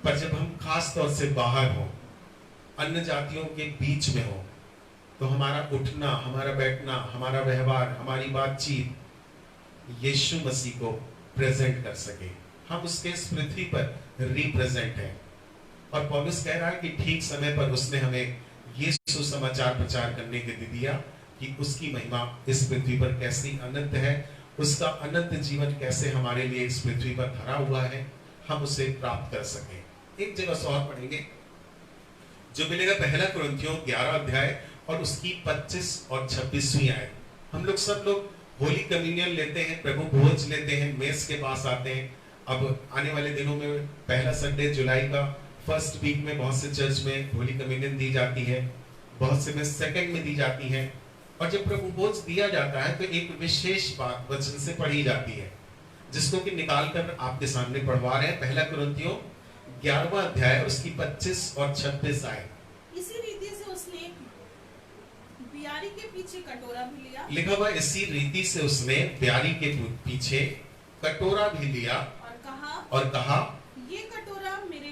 पर जब हम खास तौर से बाहर हो, अन्य जातियों के बीच में हो, तो हमारा उठना, हमारा बैठना, हमारा व्यवहार, हमारी बातचीत यीशु मसीह को प्रेजेंट कर सके। हम उसके इस पृथ्वी पर रिप्रेजेंट हैं, और पौलुस कह रहा है कि ठीक समय पर उसने हमें ये सुसमाचार प्रचार करने के लिए दिया कि उसकी महिमा इस पृथ्वी पर कैसी अनंत है, उसका अनंत जीवन कैसे हमारे लिए इस पृथ्वी पर धरा हुआ है, हम उसे प्राप्त कर सके। एक जगह से और पढ़ेंगे जो मिलेगा पहला कुरिन्थियों 11 अध्याय और उसकी 25 और 26वीं आयत। हम लोग सब लोग होली कम्युनियन लेते हैं, प्रभु भोज लेते हैं, मेज के पास आते हैं। अब आने वाले दिनों में पहला संडे जुलाई का फर्स्ट वीक में बहुत से चर्च में होली कम्युनियन दी जाती है, बहुत से में सेकंड में दी जाती है, और जब प्रभु भोज दिया जाता है तो एक विशेष बात वचन से पढ़ी जाती है, जिसको कि निकाल कर आपके सामने पढ़वा रहे हैं। पहला कुरिन्थियों 11वां अध्याय उसकी 25 और 26 आए। इसी रीति से उसने ब्यारी के पीछे कटोरा भी लिया, लिखा हुआ इसी रीति से उसने ब्यारी के पीछे कटोरा भी लिया और कहा ये कटोरा मेरे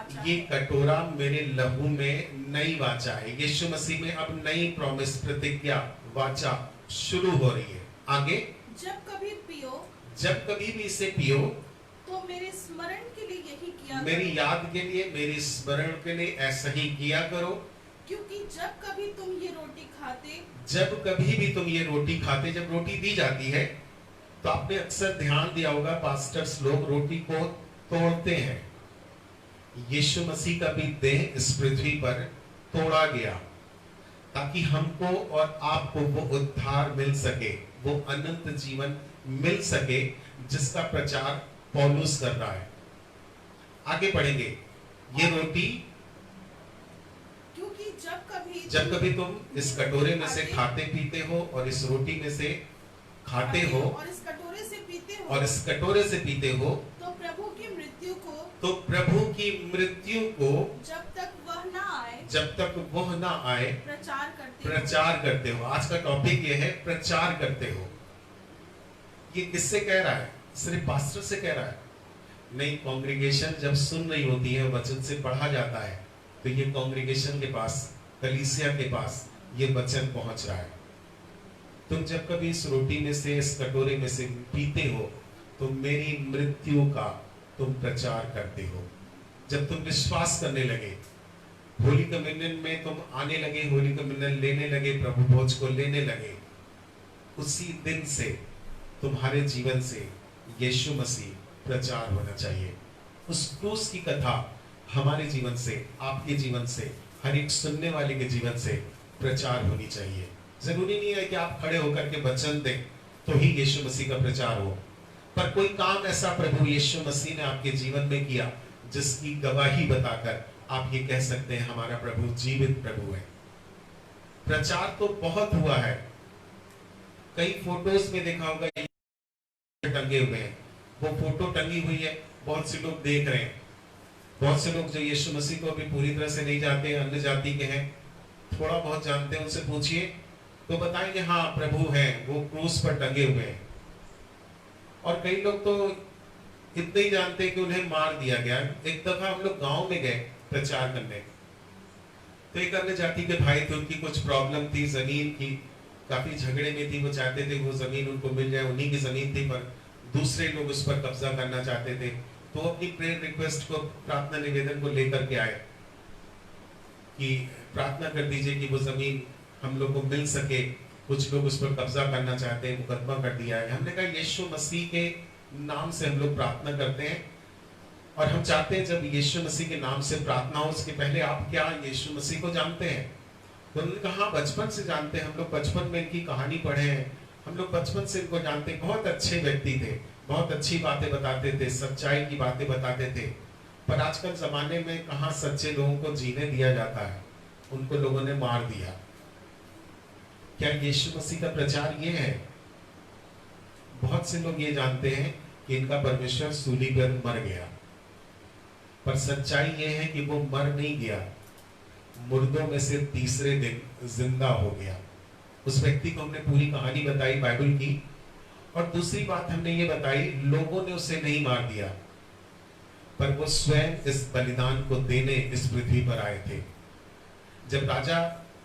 वाचा ये है। कटोरा मेरे लहू में नई वाचा है। यीशु मसीह में अब नई प्रॉमिस, प्रतिज्ञा, वाचा शुरू हो रही है। आगे, जब कभी पियो जब कभी भी इसे पियो तो मेरे स्मरण के लिए यही किया मेरी करो। याद के लिए, मेरी स्मरण के लिए ऐसा ही किया करो। क्योंकि जब कभी तुम ये रोटी खाते जब कभी भी तुम ये रोटी खाते, जब रोटी दी जाती है तो आपने अक्सर ध्यान दिया होगा, पास्टर्स लोग रोटी को तोड़ते हैं। यीशु मसीह का भी देह इस पृथ्वी पर तोड़ा गया ताकि हमको और आपको वो उद्धार मिल सके, वो अनंत जीवन मिल सके, जिसका प्रचार पौलुस कर रहा है। आगे पढ़ेंगे। ये रोटी, क्योंकि जब कभी तुम इस कटोरे में से खाते पीते हो और इस रोटी में से खाते हो और इस कटोरे से पीते हो और इस कटोरे से पीते हो तो प्रभु की मृत्यु को तो प्रभु की मृत्यु को जब तक वह ना आए जब तक वह ना आए प्रचार करते हो। आज का टॉपिक ये है, प्रचार करते हो। ये किससे कह रहा है? सिर्फ पास्टर से कह रहा है? नहीं, कांग्रेगेशन जब सुन रही होती है, वचन से पढ़ा जाता है, तो ये कांग्रेगेशन के पास, कलीसिया के पास ये वचन पहुंच रहा है। तुम जब कभी इस रोटी में से, इस कटोरे में से पीते हो तो मेरी मृत्यु का तुम प्रचार करते हो। जब तुम विश्वास करने लगे, होली कम्युनियन में तुम आने लगे, होली कम्युनियन लेने लगे, प्रभु भोज को लेने लगे, उसी दिन से तुम्हारे जीवन से यीशु मसीह प्रचार होना चाहिए। उस क्रूस की कथा हमारे जीवन से, आपके जीवन से, हर एक सुनने वाले के जीवन से प्रचार होनी चाहिए। जरूरी नहीं है कि आप खड़े होकर के वचन दें तो ही यीशु मसीह का प्रचार हो, पर कोई काम ऐसा प्रभु यीशु मसीह ने आपके जीवन में किया जिसकी गवाही बताकर आप ये कह सकते हैं हमारा प्रभु जीवित प्रभु है। प्रचार तो बहुत हुआ है, कई फोटोज में देखा होगा टंगे हुए हैं, वो फोटो टंगी हुई है, बहुत से लोग देख रहे हैं। बहुत से लोग जो यीशु मसीह को अभी पूरी तरह से नहीं जानते, अन्य जाति के हैं, थोड़ा बहुत जानते हैं, उनसे पूछिए तो बताएंगे हाँ प्रभु हैं, वो क्रूस पर टंगे हुए हैं। और कई लोग तो इतने ही जानते हैं कि उन्हें मार दिया गया। एक दफा हम लोग गांव में गए प्रचार करने, तो एक अन्य जाति के भाई थे, उनकी कुछ प्रॉब्लम थी, जमीन की काफी झगड़े में थी, वो चाहते थे वो जमीन उनको मिल जाए, उन्हीं की जमीन थी, पर दूसरे लोग उस पर कब्जा करना चाहते थे। तो अपनी प्रेयर रिक्वेस्ट को, प्रार्थना निवेदन को लेकर के आए कि प्रार्थना कर दीजिए कि वो जमीन हम लोग को मिल सके, कुछ लोग उस पर कब्जा करना चाहते हैं, मुकदमा कर दिया है। हमने कहा यीशु मसीह के नाम से हम लोग प्रार्थना करते हैं और हम चाहते हैं जब यीशु मसीह के नाम से प्रार्थना हो, उसके पहले आप क्या यीशु मसीह को जानते हैं? तो उन्होंने कहा बचपन से जानते हैं, हम लोग बचपन में इनकी कहानी पढ़े हैं, हम लोग बचपन से इनको जानते हैं, बहुत अच्छे व्यक्ति थे, बहुत अच्छी बातें बताते थे, सच्चाई की बातें बताते थे। पर आजकल जमाने में कहाँ सच्चे लोगों को जीने दिया जाता है, उनको लोगों ने मार दिया। क्या यीशु मसीह का प्रचार ये है? बहुत से लोग ये जानते हैं कि इनका परमेश्वर सूली पर मर गया, पर सच्चाई ये है कि वो मर नहीं गया, मुर्दों में से तीसरे दिन जिंदा हो गया। उस व्यक्ति को हमने पूरी कहानी बताई बाइबल की, और दूसरी बात हमने ये बताई, लोगों ने उसे नहीं मार दिया, पर वो स्वयं इस बलिदान को देने इस पृथ्वी पर आए थे। जब राजा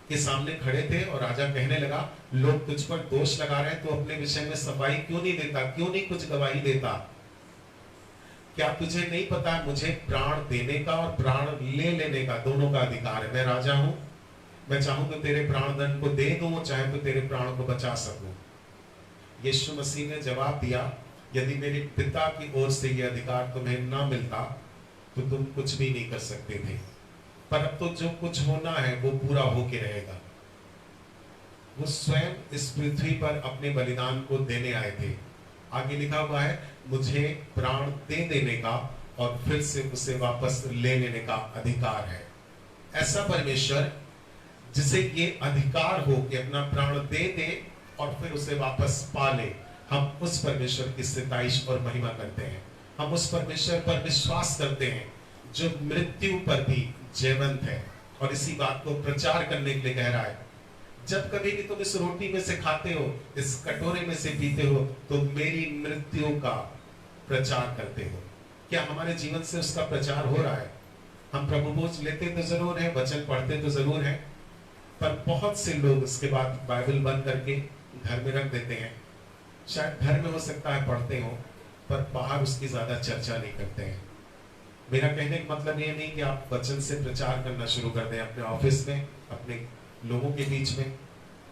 के सामने खड़े थे और राजा कहने लगा लोग तुझ पर दोष लगा रहे हैं, तो अपने विषय में सफाई क्यों नहीं देता, क्यों नहीं कुछ गवाही देता? क्या तुझे नहीं पता मुझे प्राण देने का और प्राण ले लेने का दोनों का अधिकार है? मैं राजा हूं, मैं चाहूं तो तेरे प्राण दंड को दे दूं, चाहे तो तेरे प्राण को बचा सकूं। यीशु मसीह ने जवाब दिया, यदि मेरे पिता की ओर से यह अधिकार तुम्हें ना मिलता तो तुम कुछ भी नहीं कर सकते थे, पर अब तो जो कुछ होना है वो पूरा होके रहेगा। वो स्वयं इस पृथ्वी पर अपने बलिदान को देने आए थे। आगे लिखा हुआ है मुझे प्राण दे देने का और फिर से उसे वापस ले लेने का अधिकार है। ऐसा परमेश्वर जिसे ये अधिकार हो कि अपना प्राण दे दे और फिर उसे वापस पा ले, हम उस परमेश्वर की सिताइश और महिमा करते हैं। हम उस परमेश्वर पर विश्वास करते हैं जो मृत्यु पर भी जयवंत है, और इसी बात को प्रचार करने के लिए कह रहा है। जब कभी भी तुम इस रोटी में से खाते हो, इस कटोरे में से पीते हो, तो मेरी मृत्यु का प्रचार करते हो। क्या हमारे जीवन से उसका प्रचार हो रहा है? हम प्रभु भोज लेते तो जरूर है, वचन पढ़ते तो जरूर है, पर बहुत से लोग उसके बाद बाइबल बंद करके घर में रख देते हैं। शायद घर में हो सकता है पढ़ते हो, पर बाहर उसकी ज्यादा चर्चा नहीं करते हैं। मेरा कहने का मतलब ये नहीं कि आप वचन से प्रचार करना शुरू कर दें अपने ऑफिस में, अपने लोगों के बीच में,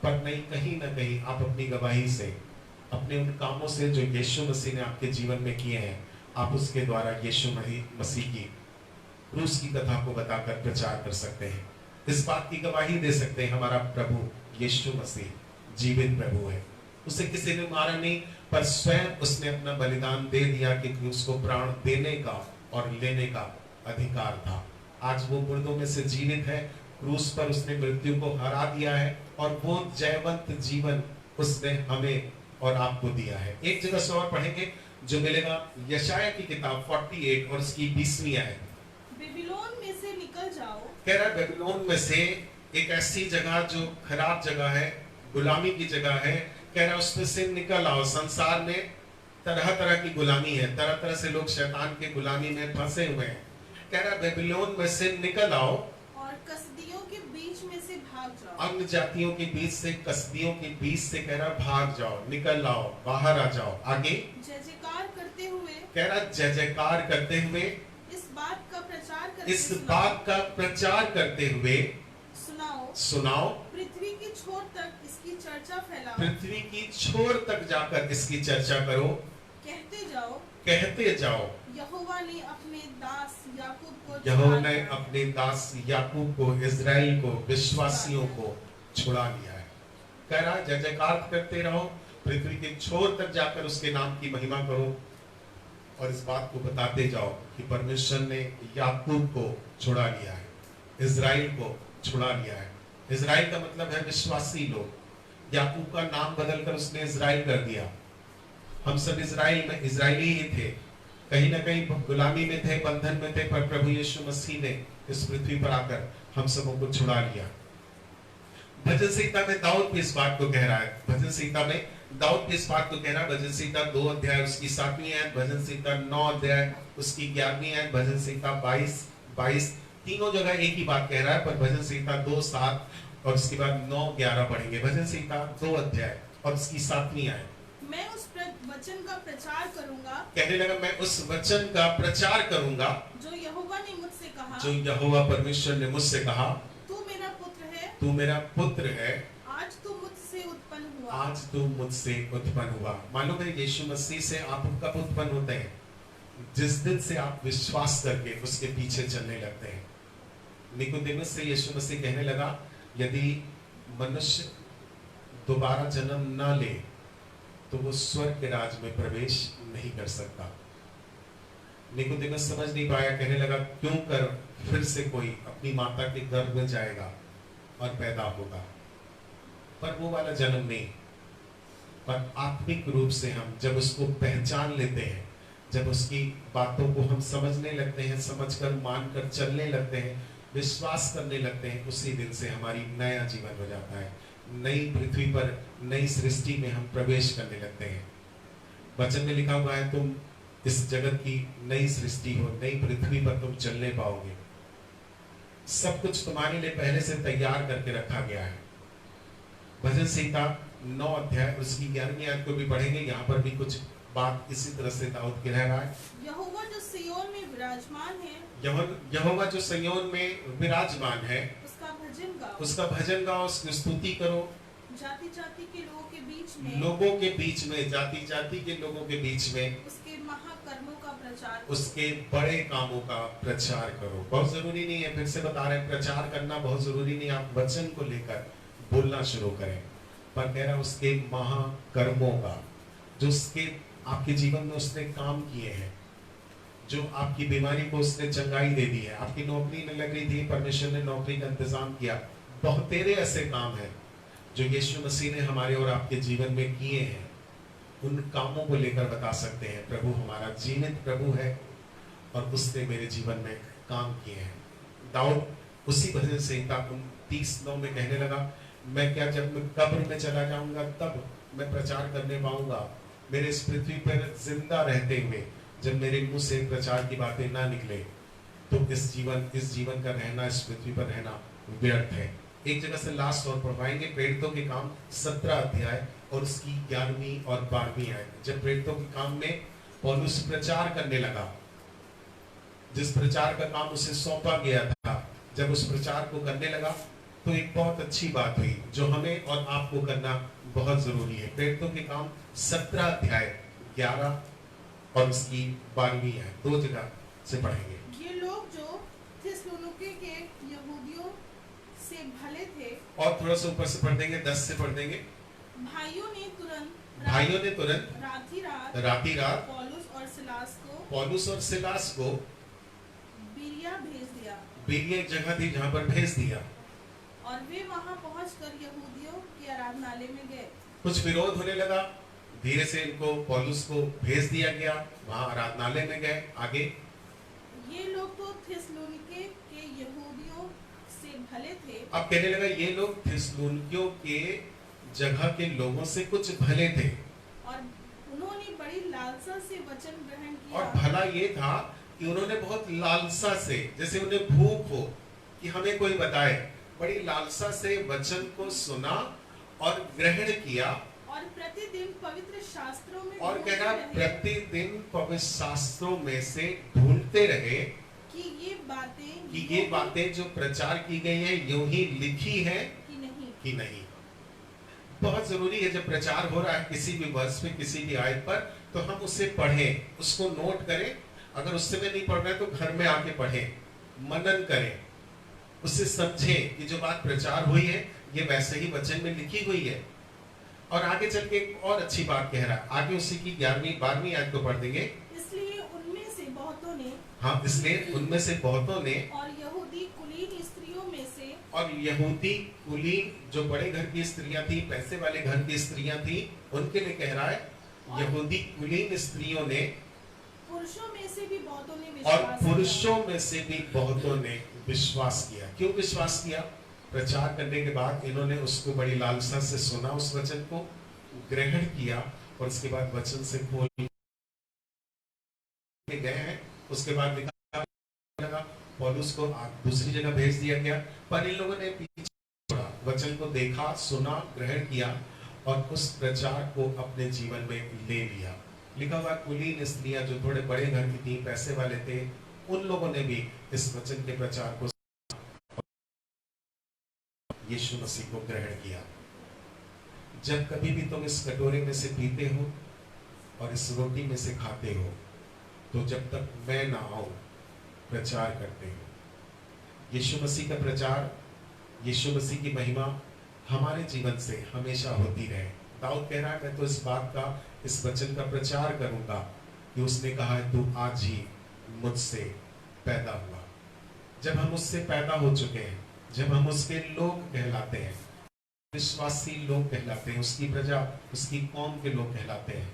पर नहीं, कहीं ना कहीं आप अपनी गवाही से, अपने उन कामों से जो यीशु मसीह ने आपके जीवन में किए हैं, आप उसके द्वारा यीशु मसीह की क्रूस की कथा को बताकर प्रचार कर सकते हैं। इस बात की गवाही दे सकते हैं हमारा प्रभु यीशु मसीह जीवित प्रभु है। उसे किसी ने मारा नहीं, पर स्वयं उसने अपना बलिदान दे दिया कि उसको प्राण देने का और लेने का अधिकार था। आज वो मुर्दों में से जीवित है, क्रूस पर उसने मृत्यु को हरा दिया है, और वो जयवंत जीवन उसने हमें और आपको दिया है। एक जगह से और पढ़ेंगे जो मिलेगा यशाया की किताब 48 और उसकी 20वीं आयत। बेबीलोन में से निकल जाओ। कह रहा है बेबीलोन में से, एक ऐसी जगह जो खराब जगह है, गुलामी की जगह है, कह रहा है उसमें से निकल आओ। संसार में तरह तरह की गुलामी है, तरह तरह से लोग शैतान के गुलामी में फंसे हुए हैं। कह रहा है बेबीलोन में से निकल आओ और कसदियों के बीच में से भाग जाओ। अन्य जातियों के बीच से, कसदियों के बीच से कह रहा भाग जाओ, निकल आओ, बाहर आ जाओ। आगे जय जयकार करते हुए, कह रहा जय जयकार करते हुए, इस बात का प्रचार करते इस बात का प्रचार करते हुए सुनाओ। पृथ्वी की छोर तक इसकी चर्चा फैलाओ। पृथ्वी की छोर तक जाकर इसकी चर्चा करो। कहते जाओ यहोवा ने अपने दास याकूब को इजराइल को, विश्वासियों को छुड़ा लिया है। कह रहा जय जयकार करते रहो, पृथ्वी के छोर तक जाकर उसके नाम की महिमा करो, और इस बात को बताते जाओ कि परमेश्वर ने याकूब को छुड़ा लिया है, इजराइल को छुड़ा लिया है। इजराइल का मतलब है विश्वासी लोग। याकूब का नाम बदलकर उसने इजराइल कर दिया। हम सब इजराइली ही थे, कहीं ना कहीं गुलामी में थे, बंधन में थे, पर प्रभु यीशु मसीह ने इस पृथ्वी पर आकर हम सबों को छुड़ा लिया। भजन संहिता में दाऊद भी इस बात को कह रहा है। भजन संहिता में दाऊद भी इस बात को कह रहा है। भजन संहिता 2 अध्याय उसकी 7वीं आयत, भजन संहिता 9 अध्याय उसकी 11वीं आयत, भजन संहिता 22 तीनों जगह एक ही बात कह रहा है, पर भजन संहिता 2, 7 और उसके बाद 9, 11 पढ़ेंगे। भजन संहिता 2 अध्याय और उसकी 7वीं आयत। मैं उस वचन का प्रचार करूंगा, कहने लगा मैं उस वचन का प्रचार करूंगा जो यहोवा ने मुझसे कहा, जो यहोवा परमेश्वर ने मुझसे कहा, तू मेरा पुत्र है, तू मेरा पुत्र है, आज तू मुझसे उत्पन्न हुआ। आज तू मुझसे उत्पन्न हुआ। मालूम है यीशु मसीह से आप कब उत्पन्न होते हैं? जिस दिन से आप विश्वास करके उसके पीछे चलने लगते हैं। निकोदेमुस से यीशु मसीह कहने लगा, यदि मनुष्य दोबारा जन्म ना ले तो वो स्वर्ग के राज में प्रवेश नहीं कर सकता। निकोदेमुस समझ नहीं पाया, कहने लगा क्यों कर फिर से कोई अपनी माता के गर्भ में जाएगा और पैदा होगा। पर वो वाला जन्म नहीं, पर आत्मिक रूप से हम जब उसको पहचान लेते हैं, जब उसकी बातों को हम समझने लगते हैं, समझकर मानकर चलने लगते हैं, विश्वास करने लगते हैं, उसी दिन से हमारी नया जीवन हो जाता है। नई पृथ्वी पर, नई सृष्टि में हम प्रवेश करने लगते हैं। वचन में लिखा हुआ है, तुम इस जगत की नई सृष्टि हो, नई पृथ्वी पर तुम चलने पाओगे। सब कुछ तुम्हारे लिए पहले से तैयार करके रखा गया है। भजन संहिता 9 अध्याय उसकी 11वीं आयत को भी पढ़ेंगे। यहाँ पर भी कुछ बात इसी तरह से दाऊद कह रहा है। यहोवा जो सिय्योन में विराजमान है, यहोवा जो सिय्योन में विराजमान है, उसका भजन गाओ, उसकी स्तुति करो। जाति जाति के लोगों के बीच में, जाति जाति के लोगों के बीच में उसके महाकर्मों का प्रचार, उसके बड़े कामों का प्रचार करो। बहुत जरूरी नहीं है, फिर से बता रहे हैं, प्रचार करना बहुत जरूरी नहीं। आप वचन को लेकर बोलना शुरू करें, पर कह रहा उसके महाकर्मों का, जो उसके आपके जीवन में उसने काम किए हैं, जो आपकी बीमारी को उसने चंगाई दे दी है, आपकी नौकरी न लग रही थी, परमेश्वर ने नौकरी का इंतजाम किया। बहुत तेरे ऐसे काम हैं जो यीशु मसीह ने हमारे और आपके जीवन में किए हैं। उन कामों को लेकर बता सकते हैं, प्रभु हमारा जीवित प्रभु है और उसने मेरे जीवन में काम किए हैं। दाऊद उसी भजन संहिता 29:9 में कहने लगा, मैं क्या जब मैं कब्र में चला जाऊंगा तब मैं प्रचार करने पाऊंगा? मेरे इस पृथ्वी पर जिंदा रहते हुए जब मेरे मुंह से प्रचार की बातें ना निकले तो इस जीवन का रहना, इस पृथ्वी पर रहना व्यर्थ है। एक जगह से लास्ट और पढ़वाएंगे, प्रेरितों के काम 17 अध्याय और उसकी 11वीं और 12वीं आयत। जब प्रेरितों के काम में पौलुस प्रचार करने लगा, जिस प्रचार का काम उसे सौंपा गया था, जब उस प्रचार को करने लगा तो एक बहुत अच्छी बात हुई जो हमें और आपको करना बहुत जरूरी है। प्रेरितों के काम 17 अध्याय 11 और उसकी 12वीं आयत, 2 जगह से पढ़ेंगे। ये लोग जो थिस्सलुनीके के यहूदियों से भले थे, और थोड़ा सा ऊपर से पढ़ देंगे, 10 से पढ़ देंगे। भाइयों ने तुरंत राती रात पौलुस और सिलास को बीरिया भेज दिया, बीरिया एक जगह थी जहाँ पर भेज दिया, और वे वहां पहुंचकर यहूदियों के आराधनालय में गए। कुछ विरोध होने लगा, धीरे से इनको पौलुस को भेज दिया गया, वहां आराधनालय में गए। आगे ये लोग तो थिस्सलुनीके के यहूदियों से भले थे। अब कहने लगा ये लोग थिस्सलुनीकियों के जगह के लोगों से कुछ भले थे, और उन्होंने बड़ी लालसा से वचन ग्रहण किया। और भला ये था कि उन्होंने बहुत लालसा से, जैसे उन्हें भूख हो कि हमें कोई बताए, बड़ी लालसा से वचन को सुना और ग्रहण किया। और प्रतिदिन पवित्र शास्त्रों में और ढूंढते कहना रहे प्रतिदिन पवित्र शास्त्रों में से ढूंढते रहे कि ये बातें जो प्रचार की गई है यूं ही लिखी है कि नहीं। बहुत जरूरी है जब प्रचार हो रहा है किसी भी वर्ष में, किसी भी आयत पर, तो हम उसे पढ़ें, उसको नोट करें। अगर उस समय नहीं पढ़ रहे तो घर में आके पढ़ें, मनन करें, उसे समझें कि जो बात प्रचार हुई है ये वैसे ही वचन में लिखी हुई है। और आगे चल के एक और अच्छी बात कह रहा है, आगे उसी की 11वीं 12वीं आयत को पढ़ देंगे। इसलिए उनमें से बहुतों ने और यहूदी कुलीन स्त्रियों में से, और यहूदी कुलीन जो बड़े घर की स्त्रियां थी, पैसे वाले घर की स्त्रियां थी, उनके लिए कह रहा है यहूदी कुलीन स्त्रियों ने, पुरुषों में से भी बहुतों ने और विश्वास पुरुषों में से भी बहुतों ने विश्वास किया। क्यों विश्वास किया? प्रचार करने के बाद इन्होंने उसको बड़ी लालसा से सुना, उस वचन को ग्रहण किया, और उसके बाद वचन से खोल गए हैं। उसके बाद लगा पौलुस को दूसरी जगह भेज दिया गया, पर इन लोगों ने पीछे छोड़ा, वचन को देखा, सुना, ग्रहण किया और उस प्रचार को अपने जीवन में ले लिया। लिखा हुआ कुलीन स्त्रियां जो थोड़े बड़े घर की थी, पैसे वाले थे, उन लोगों ने भी इस वचन के प्रचार को यीशु मसीह को ग्रहण किया। जब कभी भी तुम इस कटोरे में से पीते हो और इस रोटी में से खाते हो, तो जब तक मैं ना आऊं प्रचार करते हो। यीशु मसीह का प्रचार, यीशु मसीह की महिमा हमारे जीवन से हमेशा होती रहे। दाऊद कह रहा है मैं तो इस बात का, इस वचन का प्रचार करूंगा कि उसने कहा है तू आज ही मुझसे पैदा हुआ। जब हम उससे पैदा हो चुके हैं, जब हम उसके लोग कहलाते हैं, विश्वासी लोग कहलाते हैं, उसकी प्रजा, उसकी कौम के लोग कहलाते हैं,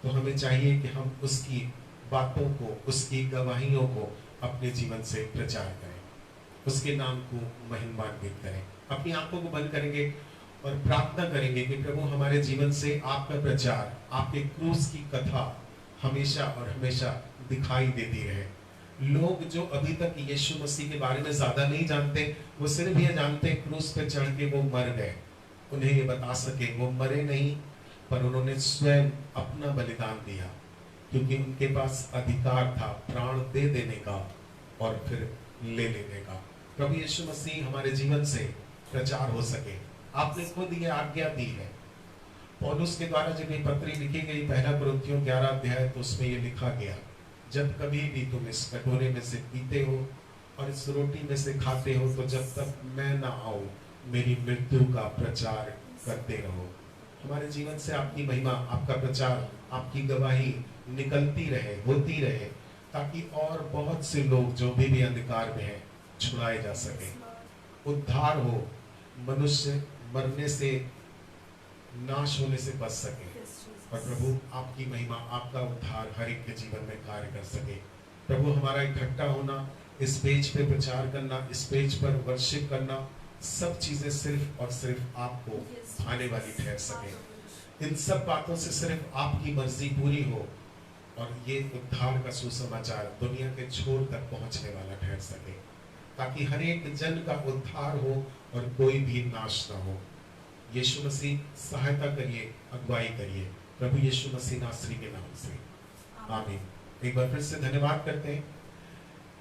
तो हमें चाहिए कि हम उसकी बातों को, उसकी गवाहियों को अपने जीवन से प्रचार करें, उसके नाम को महिमान्वित करें। अपनी आंखों को बंद करेंगे और प्रार्थना करेंगे कि प्रभु हमारे जीवन से आपका प्रचार, आपके क्रूस की कथा हमेशा और हमेशा दिखाई देती रहे। लोग जो अभी तक यीशु मसीह के बारे में ज्यादा नहीं जानते, वो सिर्फ ये जानते क्रूस पे चढ़ के वो मर गए। उन्हें ये बता सके वो मरे नहीं, पर उन्होंने स्वयं अपना बलिदान दिया, क्योंकि उनके पास अधिकार था प्राण दे देने का और फिर ले लेने का। प्रभु यीशु मसीह हमारे जीवन से प्रचार हो सके, आपने खुद ये आज्ञा दी है। पौलुस के द्वारा जब ये पत्री लिखी गई, पहला कुरिन्थियों 11 अध्याय, तो उसमें ये लिखा गया, जब कभी भी तुम इस कटोरे में से पीते हो और इस रोटी में से खाते हो, तो जब तक मैं ना आऊं मेरी मृत्यु का प्रचार करते रहो। हमारे जीवन से आपकी महिमा, आपका प्रचार, आपकी गवाही निकलती रहे, होती रहे, ताकि और बहुत से लोग जो भी अंधकार में हैं छुड़ाए जा सके, उद्धार हो, मनुष्य मरने से, नाश होने से बच सके, और प्रभु आपकी महिमा, आपका उद्धार हर एक के जीवन में कार्य कर सके। प्रभु हमारा इकट्ठा होना, इस पेज पे प्रचार करना, इस पेज पर वर्शिप करना, सब चीजें सिर्फ और सिर्फ आपको भाने वाली ठहर सके। इन सब बातों से सिर्फ आपकी मर्जी पूरी हो, और ये उद्धार का सुसमाचार दुनिया के छोर तक पहुंचने वाला ठहर सके, ताकि हर एक जन का उद्धार हो और कोई भी नाश ना हो। यीशु मसीह सहायता करिए, अगुवाई करिए, प्रभु यीशु मसीह नासरी के नाम से आमीन। एक बार फिर से धन्यवाद करते हैं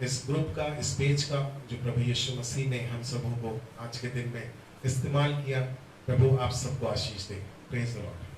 इस ग्रुप का, इस पेज का, जो प्रभु यीशु मसीह ने हम सबों को आज के दिन में इस्तेमाल किया। प्रभु आप सबको आशीष दे। Praise the Lord.